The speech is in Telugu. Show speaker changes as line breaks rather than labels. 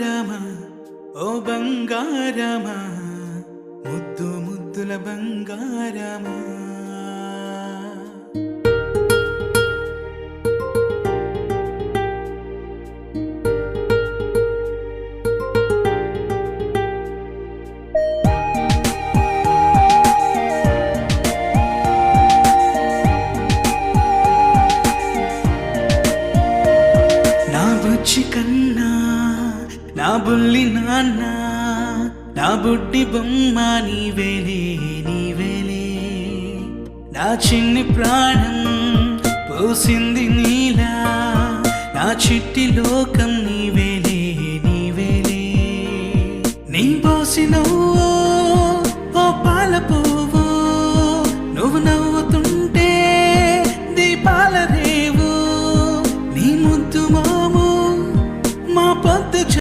బంగారమా ఓ బంగారమా ముద్దు ముద్దుల బంగారమా నా బుజ్జి కన్నా నా బుల్లి నాన్న నా బుడ్డి బొమ్మ నీవేలే నీవేలే నా చిన్ని ప్రాణం పోసింది నీలా నా చిట్టి లోకం నీవే